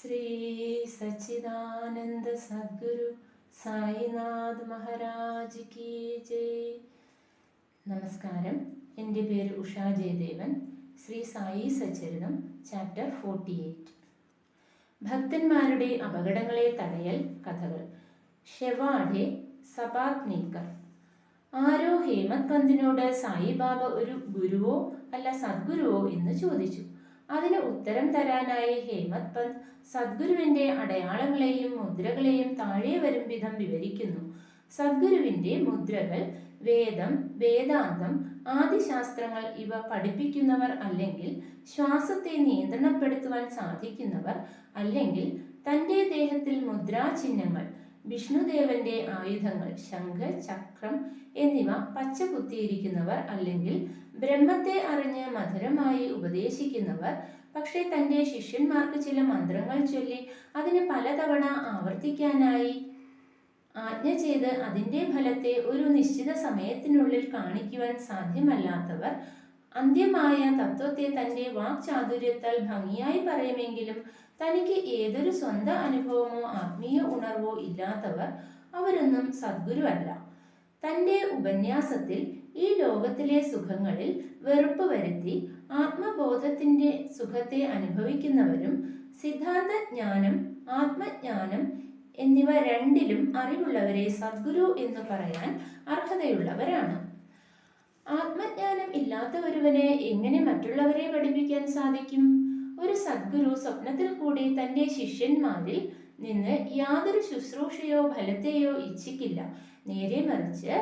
ശ്രീ സച്ചിദാനന്ദ സദ്ഗുരു സായിനാഥ് മഹാരാജ് കി ജയ്. നമസ്കാരം. എൻ്റെ പേര് ഉഷാ ജയദേവൻ. ശ്രീ സായി സച്ചരിതം ചാപ്റ്റർ 48. ഭക്തന്മാരുടെ അപകടങ്ങളെ തടയൽ കഥകൾ. ഷെവാഡെ സപാത്നീക്കർ. ആരോ ഹേമത് പന്തിനോട് സായിബാബ ഒരു ഗുരുവോ അല്ല സദ്ഗുരുവോ എന്ന് ചോദിച്ചു. അതിന് ഉത്തരം തരാനായി ഹേമത് പന്ത് സദ്ഗുരുവിന്റെ അടയാളങ്ങളെയും മുദ്രകളെയും താഴെ വരും വിധം വിവരിക്കുന്നു. സദ്ഗുരുവിന്റെ മുദ്രകൾ വേദം, വേദാന്തം, ആദിശാസ്ത്രങ്ങൾ ഇവ പഠിപ്പിക്കുന്നവർ, അല്ലെങ്കിൽ ശ്വാസത്തെ നിയന്ത്രണപ്പെടുത്തുവാൻ സാധിക്കുന്നവർ, അല്ലെങ്കിൽ തൻ്റെ ദേഹത്തിൽ മുദ്രാചിഹ്നങ്ങൾ, വിഷ്ണുദേവന്റെ ആയുധങ്ങൾ ശംഖ്, ചക്രം എന്നിവ പച്ച കുത്തിയിരിക്കുന്നവർ, അല്ലെങ്കിൽ ബ്രഹ്മത്തെ അറിഞ്ഞ് മധുരമായി ഉപദേശിക്കുന്നവർ, പക്ഷേ തൻ്റെ ശിഷ്യന്മാർക്ക് ചില മന്ത്രങ്ങൾ ചൊല്ലി അതിന് പലതവണ ആവർത്തിക്കാനായി ആജ്ഞ ചെയ്ത് അതിൻ്റെ ഫലത്തെ ഒരു നിശ്ചിത സമയത്തിനുള്ളിൽ കാണിക്കുവാൻ സാധ്യമല്ലാത്തവർ, അന്ത്യമായ തത്വത്തെ തൻ്റെ വാക്ചാതുര്യത്താൽ ഭംഗിയായി പറയുമെങ്കിലും തനിക്ക് ഏതൊരു സ്വന്തം അനുഭവമോ ആത്മീയ ഉണർവോ ഇല്ലാത്തവർ, അവരൊന്നും സദ്ഗുരു അല്ല. തൻ്റെ ഉപന്യാസത്തിൽ ഈ ലോകത്തിലെ സുഖങ്ങളിൽ വെറുപ്പ് വരുത്തി ആത്മബോധത്തിൻ്റെ സുഖത്തെ അനുഭവിക്കുന്നവരും, സിദ്ധാന്ത ജ്ഞാനം, ആത്മജ്ഞാനം എന്നിവ രണ്ടിലും അറിവുള്ളവരെ സദ്ഗുരു എന്ന് പറയാൻ അർഹതയുള്ളവരാണ്. ആത്മജ്ഞാനം ഇല്ലാത്ത ഒരുവനെ എങ്ങനെ മറ്റുള്ളവരെ പഠിപ്പിക്കാൻ സാധിക്കും? ഒരു സദ്ഗുരു സ്വപ്നത്തിൽ കൂടി തൻ്റെ ശിഷ്യന്മാരിൽ നിന്ന് യാതൊരു ശുശ്രൂഷയോ ഫലത്തെയോ ഇച്ഛിക്കില്ല. നേരെ മറിച്ച്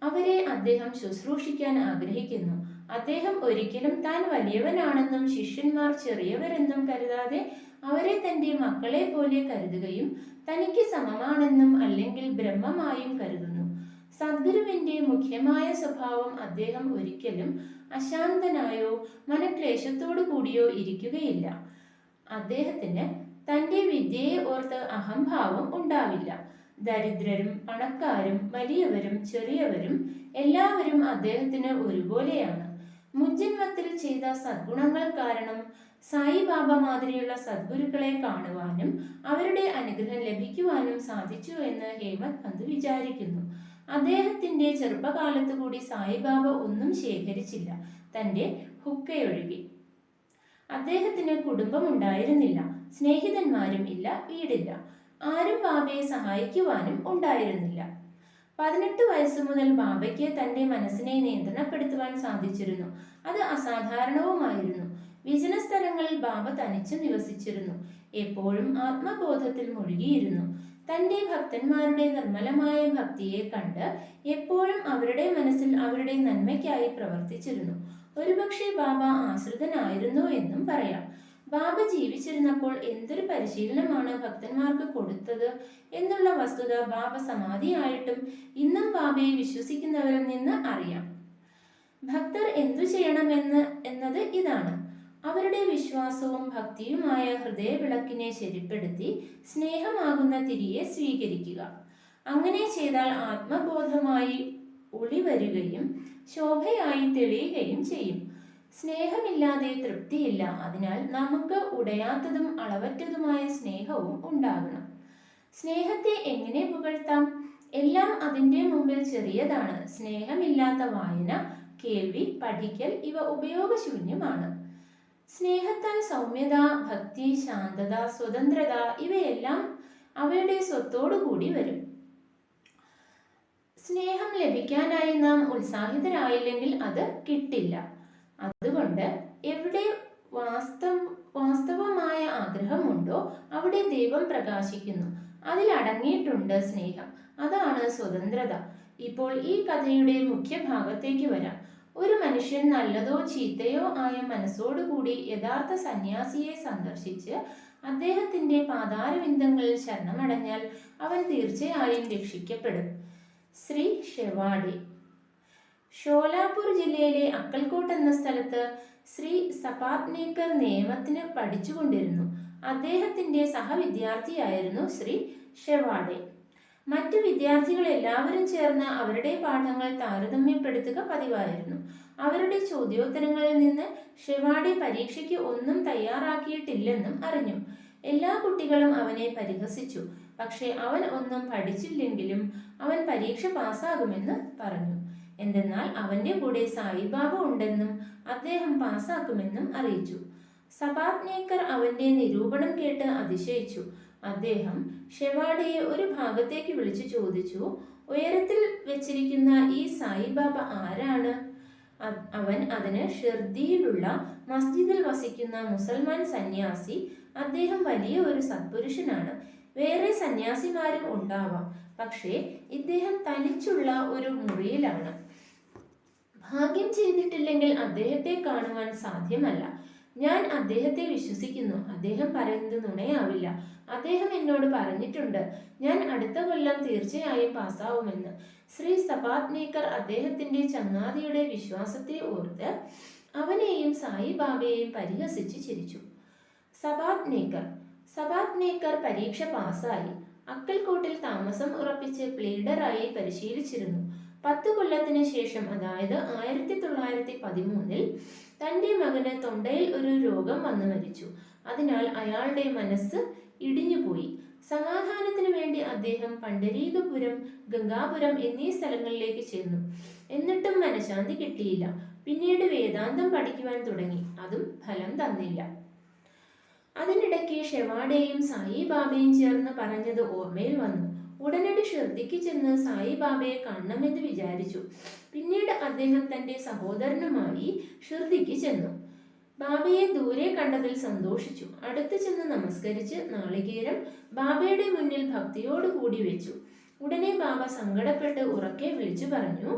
അവരെ അദ്ദേഹം ശുശ്രൂഷിക്കാൻ ആഗ്രഹിക്കുന്നു. അദ്ദേഹം ഒരിക്കലും താൻ വലിയവനാണെന്നും ശിഷ്യന്മാർ ചെറിയവരെന്നും കരുതാതെ അവരെ തൻ്റെ മക്കളെ പോലെ കരുതുകയും തനിക്ക് സമമാണെന്നും അല്ലെങ്കിൽ ബ്രഹ്മമായും കരുതുന്നു. സദ്ഗുരുവിന്റെ മുഖ്യമായ സ്വഭാവം അദ്ദേഹം ഒരിക്കലും അശാന്തനായോ മനക്ലേശത്തോടു കൂടിയോ ഇരിക്കുകയില്ല. അദ്ദേഹത്തിന് തൻ്റെ വിദ്യയെ ഓർത്ത് അഹംഭാവം ഉണ്ടാവില്ല. ദരിദ്രരും പണക്കാരും വലിയവരും ചെറിയവരും എല്ലാവരും അദ്ദേഹത്തിന് ഒരുപോലെയാണ്. മുൻജന്മത്തിൽ ചെയ്ത സദ്ഗുണങ്ങൾ കാരണം സായിബാബ മാതിരിയുള്ള സദ്ഗുരുക്കളെ കാണുവാനും അവരുടെ അനുഗ്രഹം ലഭിക്കുവാനും സാധിച്ചു എന്ന് ഹേമത് പന്ത് വിചാരിക്കുന്നു. അദ്ദേഹത്തിന്റെ ചെറുപ്പകാലത്ത് കൂടി സായിബാബ ഒന്നും ശേഖരിച്ചില്ല, തൻ്റെ ഹുക്കയൊഴികെ. അദ്ദേഹത്തിന് കുടുംബമുണ്ടായിരുന്നില്ല, സ്നേഹിതന്മാരും ഇല്ല, വീടില്ല. ആരും ബാബയെ സഹായിക്കുവാനും ഉണ്ടായിരുന്നില്ല. 18 വയസ്സ് മുതൽ ബാബയ്ക്ക് തൻ്റെ മനസ്സിനെ നിയന്ത്രണപ്പെടുത്തുവാൻ സാധിച്ചിരുന്നു. അത് അസാധാരണവുമായിരുന്നു. വിജന സ്ഥലങ്ങളിൽ ബാബ തനിച്ചു നിവസിച്ചിരുന്നു. എപ്പോഴും ആത്മബോധത്തിൽ മുഴുകിയിരുന്നു. തൻ്റെ ഭക്തന്മാരുടെ നിർമ്മലമായ ഭക്തിയെ കണ്ട് എപ്പോഴും അവരുടെ മനസ്സിൽ അവരുടെ നന്മയ്ക്കായി പ്രവർത്തിച്ചിരുന്നു. ഒരുപക്ഷെ ബാബ ആശ്രിതനായിരുന്നു എന്നും പറയാം. ബാബ ജീവിച്ചിരുന്നപ്പോൾ എന്തൊരു പരിശീലനമാണ് ഭക്തന്മാർക്ക് കൊടുത്തത് എന്നുള്ള വസ്തുത ബാബ സമാധിയായിട്ടും ഇന്നും ബാബയെ വിശ്വസിക്കുന്നവരിൽ നിന്ന് അറിയാം. ഭക്തർ എന്തു എന്നത് ഇതാണ്: അവരുടെ വിശ്വാസവും ഭക്തിയുമായ ഹൃദയവിളക്കിനെ ശരിപ്പെടുത്തി സ്നേഹമാകുന്ന തിരിയെ സ്വീകരിക്കുക. അങ്ങനെ ചെയ്താൽ ആത്മബോധമായി ഒളിവരുകയും ശോഭയായി തെളിയുകയും ചെയ്യും. സ്നേഹമില്ലാതെ തൃപ്തിയില്ല. അതിനാൽ നമുക്ക് ഉടയാത്തതും അളവറ്റതുമായ സ്നേഹവും ഉണ്ടാകണം. സ്നേഹത്തെ എങ്ങനെ പുകഴ്ത്താം? എല്ലാം അതിൻ്റെ മുമ്പിൽ ചെറിയതാണ്. സ്നേഹമില്ലാത്ത വായന, കേൾവി, പഠിക്കൽ ഇവ ഉപയോഗശൂന്യമാണ്. സ്നേഹത്താൽ സൗമ്യത, ഭക്തി, ശാന്തത, സ്വതന്ത്രത ഇവയെല്ലാം അവയുടെ സ്വത്തോടു കൂടി വരും. സ്നേഹം ലഭിക്കാനായി നാം ഉത്സാഹിതരായില്ലെങ്കിൽ അത് കിട്ടില്ല. അതുകൊണ്ട് എവിടെ വാസ്തവമായ ആഗ്രഹമുണ്ടോ അവിടെ ദൈവം പ്രകാശിക്കുന്നു. അതിൽ അടങ്ങിയിട്ടുണ്ട് സ്നേഹം. അതാണ് സ്വതന്ത്രത. ഇപ്പോൾ ഈ കഥയുടെ മുഖ്യ ഭാഗത്തേക്ക് വരാം. ഒരു മനുഷ്യൻ നല്ലതോ ചീത്തയോ ആയ മനസ്സോടുകൂടി യഥാർത്ഥ സന്യാസിയെ സന്ദർശിച്ച് അദ്ദേഹത്തിന്റെ പാതാരവിന്ദങ്ങളിൽ ശരണമടഞ്ഞാൽ അവൻ തീർച്ചയായും രക്ഷിക്കപ്പെടും. ശ്രീ ഷെവാഡെ. ഷോലാപൂർ ജില്ലയിലെ അക്കൽകോട്ട് എന്ന സ്ഥലത്ത് ശ്രീ സപാത്നേക്കർ നിയമത്തിന് പഠിച്ചുകൊണ്ടിരുന്നു. അദ്ദേഹത്തിന്റെ സഹവിദ്യാർത്ഥിയായിരുന്നു ശ്രീ ഷെവാഡെ. മറ്റു വിദ്യാർത്ഥികൾ എല്ലാവരും ചേർന്ന് അവരുടെ പാഠങ്ങൾ താരതമ്യപ്പെടുത്തുക പതിവായിരുന്നു. അവരുടെ ചോദ്യോത്തരങ്ങളിൽ നിന്ന് ഷെവാഡെ പരീക്ഷയ്ക്ക് ഒന്നും തയ്യാറാക്കിയിട്ടില്ലെന്നും അറിഞ്ഞു. എല്ലാ കുട്ടികളും അവനെ പരിഹസിച്ചു. പക്ഷേ അവൻ ഒന്നും പഠിച്ചില്ലെങ്കിലും അവൻ പരീക്ഷ പാസ്സാകുമെന്ന് പറഞ്ഞു. എന്തെന്നാൽ അവന്റെ കൂടെ സായിബാബ ഉണ്ടെന്നും അദ്ദേഹം പാസ്സാക്കുമെന്നും അറിയിച്ചു. സബാത്നേക്കർ അവന്റെ നിരൂപണം കേട്ട് അതിശയിച്ചു. അദ്ദേഹം ഷെവാഡയെ ഒരു ഭാഗത്തേക്ക് വിളിച്ചു ചോദിച്ചു, ഉയരത്തിൽ വെച്ചിരിക്കുന്ന ഈ സായിബാബ ആരാണ്? അവൻ അതിന് ഷിർദിയിലുള്ള മസ്ജിദിൽ വസിക്കുന്ന മുസൽമാൻ സന്യാസി. അദ്ദേഹം വലിയ ഒരു സത്പുരുഷനാണ്. വേറെ സന്യാസിമാരും ഉണ്ടാവാം, പക്ഷേ ഇദ്ദേഹം തനിച്ചുള്ള ഒരു മുറിയിലാണ്. ഭാഗ്യം ചെയ്തിട്ടില്ലെങ്കിൽ അദ്ദേഹത്തെ കാണുവാൻ സാധ്യമല്ല. ഞാൻ അദ്ദേഹത്തെ വിശ്വസിക്കുന്നു. അദ്ദേഹം പറയുന്നത് നുണയാവില്ല. അദ്ദേഹം എന്നോട് പറഞ്ഞിട്ടുണ്ട്, ഞാൻ അടുത്ത കൊല്ലം തീർച്ചയായും പാസ്സാവുമെന്ന്. ശ്രീ സബാത്നേക്കർ അദ്ദേഹത്തിന്റെ ചങ്ങാതിയുടെ വിശ്വാസത്തെ ഓർത്ത് അവനെയും സായിബാബയെയും പരിഹസിച്ച് ചിരിച്ചു. സബാത്നേക്കർ പരീക്ഷ പാസ്സായി. അക്കൽക്കോട്ടിൽ താമസം ഉറപ്പിച്ച് പ്ലീഡറായി പരിശീലിച്ചിരുന്നു. 10 കൊല്ലത്തിന് ശേഷം, അതായത് 1913 തന്റെ മകന് തൊണ്ടയിൽ ഒരു രോഗം വന്നു മരിച്ചു. അതിനാൽ അയാളുടെ മനസ്സ് ഇടിഞ്ഞുപോയി. സമാധാനത്തിനു വേണ്ടി അദ്ദേഹം പണ്ഡരീകപുരം, ഗംഗാപുരം എന്നീ സ്ഥലങ്ങളിലേക്ക് ചെന്നു. എന്നിട്ടും മനഃശാന്തി കിട്ടിയില്ല. പിന്നീട് വേദാന്തം പഠിക്കുവാൻ തുടങ്ങി. അതും ഫലം തന്നില്ല. അതിനിടയ്ക്ക് ഷെവാഡയും സായിബാബയും ചേർന്ന് പറഞ്ഞത് ഓർമ്മയിൽ വന്നു. ഉടനടി ഷിർദിക്ക് ചെന്ന് സായിബാബയെ കാണണമെന്ന് വിചാരിച്ചു. പിന്നീട് അദ്ദേഹം തന്റെ സഹോദരനുമായി ഷിർദിക്ക് ചെന്നു. ബാബയെ ദൂരെ കണ്ടതിൽ സന്തോഷിച്ചു. അടുത്ത് ചെന്ന് നമസ്കരിച്ച് നാളികേരം ബാബയുടെ മുന്നിൽ ഭക്തിയോടുകൂടി വെച്ചു. ഉടനെ ബാബ സങ്കടപ്പെട്ട് ഉറക്കെ വിളിച്ചു പറഞ്ഞു,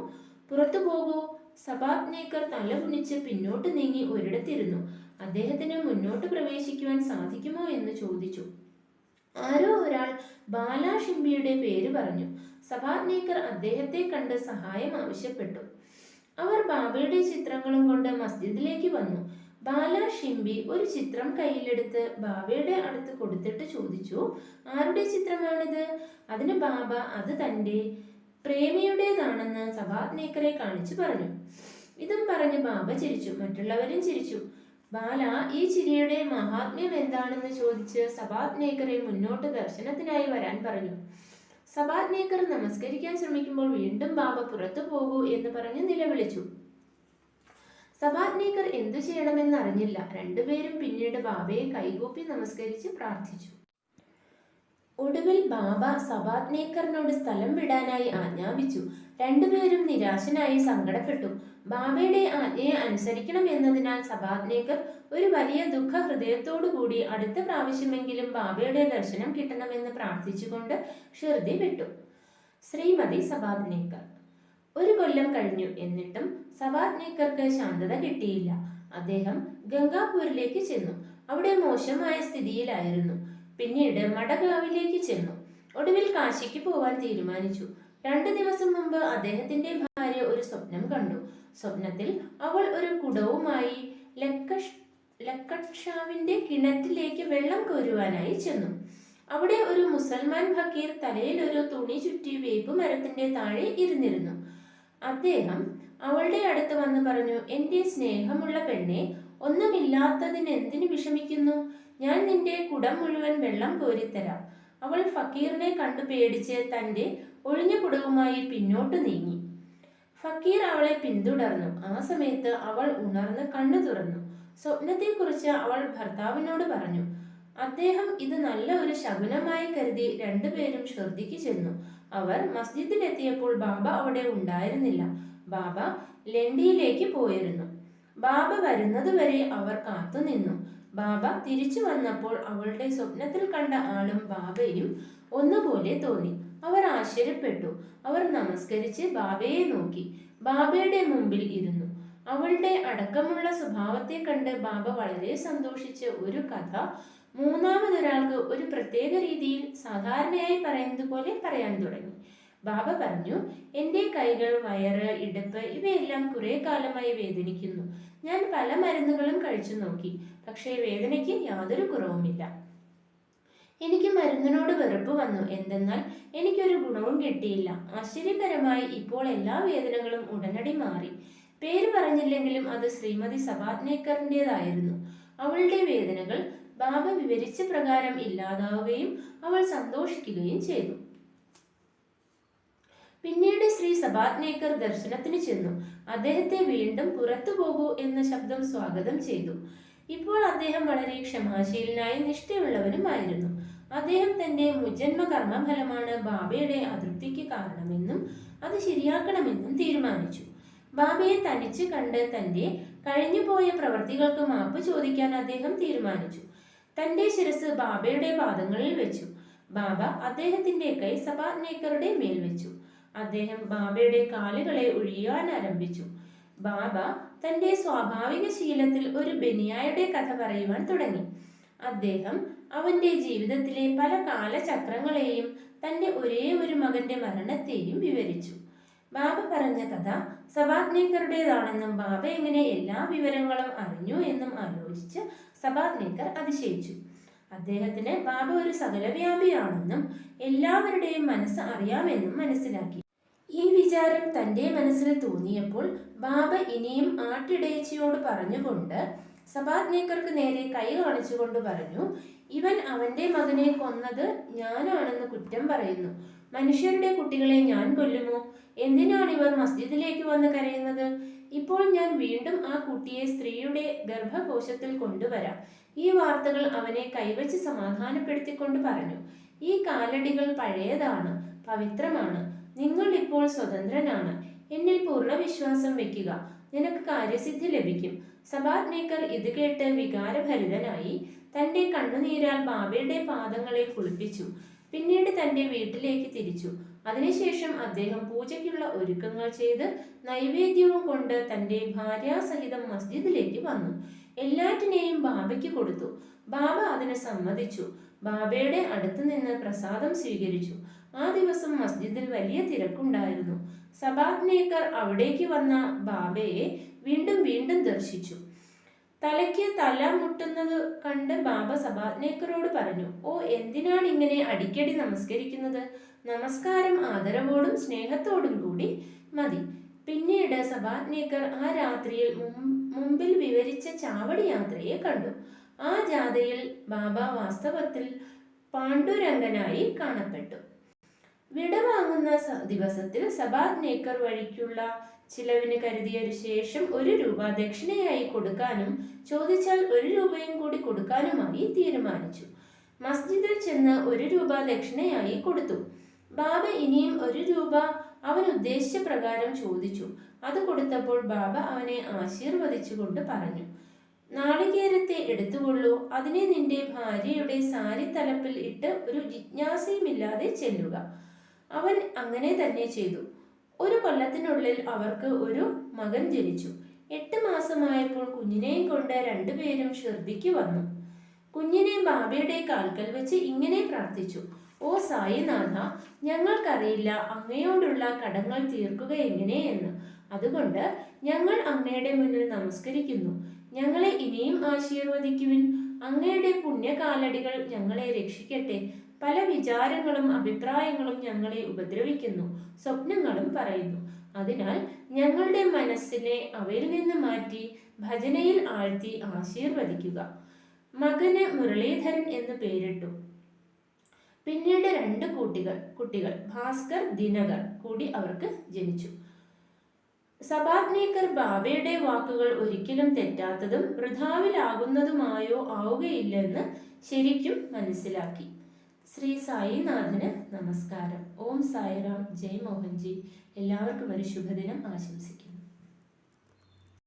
പുറത്തു പോകൂ. സബാത്നേക്കർ തല കുനിച്ച് പിന്നോട്ട് നീങ്ങി ഒരിടത്തിരുന്നു. അദ്ദേഹത്തിന് മുന്നോട്ട് പ്രവേശിക്കുവാൻ സാധിക്കുമോ എന്ന് ചോദിച്ചു. ആരോ ഒരാൾ ബാലാ ഷിംബിയുടെ പേര് പറഞ്ഞു. സബാത്നേക്കർ അദ്ദേഹത്തെ കണ്ട് സഹായം ആവശ്യപ്പെട്ടു. അവർ ബാബയുടെ ചിത്രങ്ങളും കൊണ്ട് മസ്ജിദിലേക്ക് വന്നു. ബാലാ ഷിംബി ഒരു ചിത്രം കയ്യിലെടുത്ത് ബാബയുടെ അടുത്ത് കൊടുത്തിട്ട് ചോദിച്ചു, ആരുടെ ചിത്രമാണിത്? അതിന് ബാബ അത് തന്റെ പ്രേമിയുടേതാണെന്ന് സബാത്നേക്കറെ കാണിച്ചു പറഞ്ഞു. ഇതും പറഞ്ഞ് ബാബ ചിരിച്ചു. മറ്റുള്ളവരും ചിരിച്ചു. ബാല ഈ ചിരിയുടെ മഹാത്മ്യം എന്താണെന്ന് ചോദിച്ച് സബാത്നേക്കറെ മുന്നോട്ട് ദർശനത്തിനായി വരാൻ പറഞ്ഞു. സബാത്നേക്കർ നമസ്കരിക്കാൻ ശ്രമിക്കുമ്പോൾ വീണ്ടും ബാബ പുറത്തു പോകൂ എന്ന് പറഞ്ഞ് നിലവിളിച്ചു. സബാത്നേക്കർ എന്തു ചെയ്യണമെന്ന് അറിഞ്ഞില്ല. രണ്ടുപേരും പിന്നീട് ബാബയെ കൈകൂപ്പി നമസ്കരിച്ച് പ്രാർത്ഥിച്ചു. ഒടുവിൽ ബാബ സബാത്നേക്കറിനോട് സ്ഥലം വിടാനായി ആജ്ഞാപിച്ചു. രണ്ടുപേരും നിരാശനായി സങ്കടപ്പെട്ടു. ബാബയുടെ ആജ്ഞയെ അനുസരിക്കണം എന്നതിനാൽ സബാത്നേക്കർ ഒരു വലിയ ദുഃഖ ഹൃദയത്തോടുകൂടി അടുത്ത പ്രാവശ്യമെങ്കിലും ബാബയുടെ ദർശനം കിട്ടണമെന്ന് പ്രാർത്ഥിച്ചുകൊണ്ട് ഷിർദി വിട്ടു. ശ്രീമതി സബാത്നേക്കർ. 1 കൊല്ലം കഴിഞ്ഞു. എന്നിട്ടും സബാത്നേക്കർക്ക് ശാന്തത കിട്ടിയില്ല. അദ്ദേഹം ഗംഗാപൂരിലേക്ക് ചെന്നു. അവിടെ മോശമായ സ്ഥിതിയിലായിരുന്നു. പിന്നീട് മഡഗാവിലേക്ക് ചെന്നു. ഒടുവിൽ കാശിക്ക് പോവാൻ തീരുമാനിച്ചു. 2 ദിവസം മുമ്പ് അദ്ദേഹത്തിന്റെ ഭാര്യ ഒരു സ്വപ്നം കണ്ടു. സ്വപ്നത്തിൽ അവൾ ഒരു കുടവുമായി ലക്കക്ഷാവിന്റെ കിണറ്റിലേക്ക് വെള്ളം കോരുവാനായി ചെന്നു. അവിടെ ഒരു മുസൽമാൻ ഫക്കീർ തലയിൽ ഒരു തുണി ചുറ്റി വേപ്പ് മരത്തിന്റെ താഴെ ഇരുന്നിരുന്നു. അദ്ദേഹം അവളുടെ അടുത്ത് വന്ന് പറഞ്ഞു, എന്റെ സ്നേഹമുള്ള പെണ്ണെ, ഒന്നുമില്ലാത്തതിനെന്തിനു വിഷമിക്കുന്നു? ഞാൻ നിന്റെ കുടം മുഴുവൻ വെള്ളം കോരിത്തരാം. അവൾ ഫക്കീറിനെ കണ്ടു പേടിച്ച് തന്റെ ഒഴിഞ്ഞ കുടവുമായി പിന്നോട്ട് നീങ്ങി. ഫക്കീർ അവളെ പിന്തുടർന്നു. ആ സമയത്ത് അവൾ ഉണർന്ന് കണ്ണു തുറന്നു. സ്വപ്നത്തെക്കുറിച്ച് അവൾ ഭർത്താവിനോട് പറഞ്ഞു. അദ്ദേഹം ഇത് നല്ല ഒരു ശകുനമായി കരുതി രണ്ടുപേരും ഷിർദിക്ക് ചെന്നു. അവർ മസ്ജിദിലെത്തിയപ്പോൾ ബാബ അവിടെ ഉണ്ടായിരുന്നില്ല. ബാബ ലണ്ടിയിലേക്ക് പോയിരുന്നു. ബാബ വരുന്നതുവരെ അവർ കാത്തുനിന്നു. ബാബ തിരിച്ചു വന്നപ്പോൾ അവളുടെ സ്വപ്നത്തിൽ കണ്ട ആളും ബാബയും ഒന്നുപോലെ തോന്നി. അവർ ആശ്ചര്യപ്പെട്ടു. അവർ നമസ്കരിച്ച് ബാബയെ നോക്കി. ബാബയുടെ മുമ്പിൽ ഇരുന്നു. അവളുടെ അടക്കമുള്ള സ്വഭാവത്തെ കണ്ട് ബാബ വളരെ സന്തോഷിച്ച് ഒരു കഥ മൂന്നാമതൊരാൾക്ക് ഒരു പ്രത്യേക രീതിയിൽ സാധാരണയായി പറയുന്നത് പോലെ പറയാൻ തുടങ്ങി. ബാബ പറഞ്ഞു, എന്റെ കൈകൾ, വയറ്, ഇടുപ്പ് ഇവയെല്ലാം കുറെ കാലമായി വേദനിക്കുന്നു. ഞാൻ പല മരുന്നുകളും കഴിച്ചു നോക്കി, പക്ഷേ വേദനയ്ക്ക് യാതൊരു കുറവുമില്ല. എനിക്ക് മരുന്നിനോട് വെറുപ്പ് വന്നു. എന്തെന്നാൽ എനിക്കൊരു ഗുണവും കിട്ടിയില്ല. ആശ്ചര്യകരമായി ഇപ്പോൾ എല്ലാ വേദനകളും ഉടനടി മാറി. പേര് പറഞ്ഞില്ലെങ്കിലും അത് ശ്രീമതി സബാത്നേക്കറിൻ്റെതായിരുന്നു. അവളുടെ വേദനകൾ ബാബ വിവരിച്ച പ്രകാരം ഇല്ലാതാവുകയും അവൾ സന്തോഷിക്കുകയും ചെയ്തു. പിന്നീട് ശ്രീ സബാത്നേക്കർ ദർശനത്തിന് ചെന്നു. അദ്ദേഹത്തെ വീണ്ടും പുറത്തു പോകൂ എന്ന ശബ്ദം സ്വാഗതം ചെയ്തു. ഇപ്പോൾ അദ്ദേഹം വളരെ ക്ഷമാശീലനായി നിഷ്ഠയുള്ളവനുമായിരുന്നു. അദ്ദേഹം തന്റെ മുജ്ജന്മ കർമ്മഫലമാണ് ബാബയുടെ അതൃപ്തിക്ക് കാരണമെന്നും അത് ശരിയാക്കണമെന്നും തീരുമാനിച്ചു. ബാബയെ തനിച്ച് കണ്ട് തന്റെ കഴിഞ്ഞുപോയ പ്രവൃത്തികൾക്ക് മാപ്പ് ചോദിക്കാൻ അദ്ദേഹം തീരുമാനിച്ചു. തന്റെ ശിരസ് ബാബയുടെ പാദങ്ങളിൽ വെച്ചു. ബാബ അദ്ദേഹത്തിന്റെ കൈ സബാത്നേക്കറുടെ മേൽ വെച്ചു. അദ്ദേഹം ബാബയുടെ കാലുകളെ ഒഴിയാൻ ആരംഭിച്ചു. ബാബ തന്റെ സ്വാഭാവിക ശീലത്തിൽ ഒരു ബനിയായുടെ കഥ പറയുവാൻ തുടങ്ങി. അദ്ദേഹം അവന്റെ ജീവിതത്തിലെ പല കാലചക്രങ്ങളെയും തന്റെ ഒരേ ഒരു മകന്റെ മരണത്തെയും വിവരിച്ചു. ബാബ പറഞ്ഞ കഥ സബാത്നേക്കറുടേതാണെന്നും ബാബ എങ്ങനെ എല്ലാ വിവരങ്ങളും അറിഞ്ഞു എന്നും ആലോചിച്ച് സബാത്നേക്കർ അതിശയിച്ചു. അദ്ദേഹത്തിന് ബാബ ഒരു സകലവ്യാപിയാണെന്നും എല്ലാവരുടെയും മനസ്സ് അറിയാമെന്നും മനസ്സിലാക്കി. ഈ വിചാരം തന്റെ മനസ്സിൽ തോന്നിയപ്പോൾ ബാബ ഇനിയും ആട്ടിടയച്ചിയോട് പറഞ്ഞുകൊണ്ട് സബാത്നേക്കർക്ക് നേരെ കൈ കാണിച്ചുകൊണ്ട് പറഞ്ഞു, ഇവൻ അവന്റെ മകനെ കൊന്നത് ഞാനാണെന്ന് കുറ്റം പറയുന്നു. മനുഷ്യരുടെ കുട്ടികളെ ഞാൻ കൊല്ലുമോ? എന്തിനാണ് ഇവർ മസ്ജിദിലേക്ക് വന്ന് കരയുന്നത്? ഇപ്പോൾ ഞാൻ വീണ്ടും ആ കുട്ടിയെ സ്ത്രീയുടെ ഗർഭകോശത്തിൽ കൊണ്ടുവരാം. ഈ വാർത്തകൾ അവനെ കൈവച്ച് സമാധാനപ്പെടുത്തിക്കൊണ്ട് പറഞ്ഞു, ഈ കാലടികൾ പഴയതാണ്, പവിത്രമാണ്. നിങ്ങൾ ഇപ്പോൾ സ്വതന്ത്രനാണ്. എന്നിൽ പൂർണ്ണ വിശ്വാസം വെക്കുക, നിനക്ക് കാര്യസിദ്ധി ലഭിക്കും. സബാത്നേക്കർ ഇത് കേട്ട് വികാരഭരിതനായി തന്റെ കണ്ണുനീരാൽ ബാബയുടെ പാദങ്ങളെ കുളിപ്പിച്ചു. പിന്നീട് തന്റെ വീട്ടിലേക്ക് തിരിച്ചു. അതിനുശേഷം അദ്ദേഹം പൂജയ്ക്കുള്ള ഒരുക്കങ്ങൾ ചെയ്ത് നൈവേദ്യവും കൊണ്ട് തന്റെ ഭാര്യാസഹിതം മസ്ജിദിലേക്ക് വന്നു. എല്ലാറ്റിനെയും ബാബയ്ക്ക് കൊടുത്തു. ബാബ അതിന് സമ്മതിച്ചു. ബാബയുടെ അടുത്ത് നിന്ന് പ്രസാദം സ്വീകരിച്ചു. ആ ദിവസം മസ്ജിദിൽ വലിയ തിരക്കുണ്ടായിരുന്നു. സബാത്നേക്കർ അവിടേക്ക് വന്ന ബാബയെ വീണ്ടും വീണ്ടും ദർശിച്ചു. തലയ്ക്ക് തല മുട്ടുന്നത് കണ്ട് ബാബ സബാത്നേക്കറോട് പറഞ്ഞു, ഓ, എന്തിനാണ് ഇങ്ങനെ അടിക്കടി നമസ്കരിക്കുന്നത്? നമസ്കാരം ആദരവോടും സ്നേഹത്തോടും കൂടി മതി. പിന്നീട് സബാത്നേക്കർ ആ രാത്രിയിൽ മുമ്പിൽ വിവരിച്ച ചാവടി യാത്രയെ കണ്ടു. ആ ജാഥയിൽ ബാബ വാസ്തവത്തിൽ പാണ്ഡുരംഗനായി കാണപ്പെട്ടു. വിടവാങ്ങുന്ന ദിവസത്തിൽ സബാത്നേക്കർ വഴിക്കുള്ള ചിലവിന് കരുതിയ ശേഷം 1 രൂപ ദക്ഷിണയായി കൊടുക്കാനും ചോദിച്ചാൽ 1 രൂപയും കൂടി കൊടുക്കാനുമായി തീരുമാനിച്ചു. മസ്ജിദിൽ ചെന്ന് 1 രൂപ ദക്ഷിണയായി കൊടുത്തു. ബാബ ഇനിയും 1 രൂപ അവൻ ഉദ്ദേശിച്ച പ്രകാരം ചോദിച്ചു. അത് കൊടുത്തപ്പോൾ ബാബ അവനെ ആശീർവദിച്ചുകൊണ്ട് പറഞ്ഞു, നാളികേരത്തെ എടുത്തുകൊള്ളൂ, അതിനെ നിന്റെ ഭാര്യയുടെ സാരി തലപ്പിൽ ഇട്ട് ഒരു ജിജ്ഞാസയുമില്ലാതെ ചെല്ലുക. അവൻ അങ്ങനെ തന്നെ ചെയ്തു. 1 കൊല്ലത്തിനുള്ളിൽ അവർക്ക് ഒരു മകൻ ജനിച്ചു. 8 മാസമായപ്പോൾ കുഞ്ഞിനെയും കൊണ്ട് രണ്ടുപേരും ഷിർദിക്ക് വന്നു. കുഞ്ഞിനെ ബാബയുടെ കാൽക്കൽ വെച്ച് ഇങ്ങനെ പ്രാർത്ഥിച്ചു, ഓ സായിനാഥ, ഞങ്ങൾക്കറിയില്ല അങ്ങയോടുള്ള കടങ്ങൾ തീർക്കുക എങ്ങനെയെന്ന്. അതുകൊണ്ട് ഞങ്ങൾ അങ്ങയുടെ മുന്നിൽ നമസ്കരിക്കുന്നു. ഞങ്ങളെ ഇനിയും ആശീർവദിക്കുവിൻ. അങ്ങയുടെ പുണ്യകാലടികൾ ഞങ്ങളെ രക്ഷിക്കട്ടെ. പല വിചാരങ്ങളും അഭിപ്രായങ്ങളും ഞങ്ങളെ ഉപദ്രവിക്കുന്നു, സ്വപ്നങ്ങളും പറയുന്നു. അതിനാൽ ഞങ്ങളുടെ മനസ്സിനെ അവയിൽ നിന്ന് മാറ്റി ഭജനയിൽ ആഴ്ത്തി ആശീർവദിക്കുക. മകന് മുരളീധരൻ എന്ന് പേരിട്ടു. പിന്നീട് 2 കുട്ടികൾ ഭാസ്കർ, ദിനകർ കൂടി അവർക്ക് ജനിച്ചു. സബാത്നേക്കർ ബാബയുടെ വാക്കുകൾ ഒരിക്കലും തെറ്റാത്തതും വൃഥാവിലാകുന്നതുമായോ ആവുകയില്ലെന്ന് ശരിക്കും മനസ്സിലാക്കി. ശ്രീ സായിനാഥന് നമസ്കാരം. ഓം സായിറാം. ജയ് മോഹൻജി. എല്ലാവർക്കും ഒരു ശുഭദിനം ആശംസിക്കുന്നു.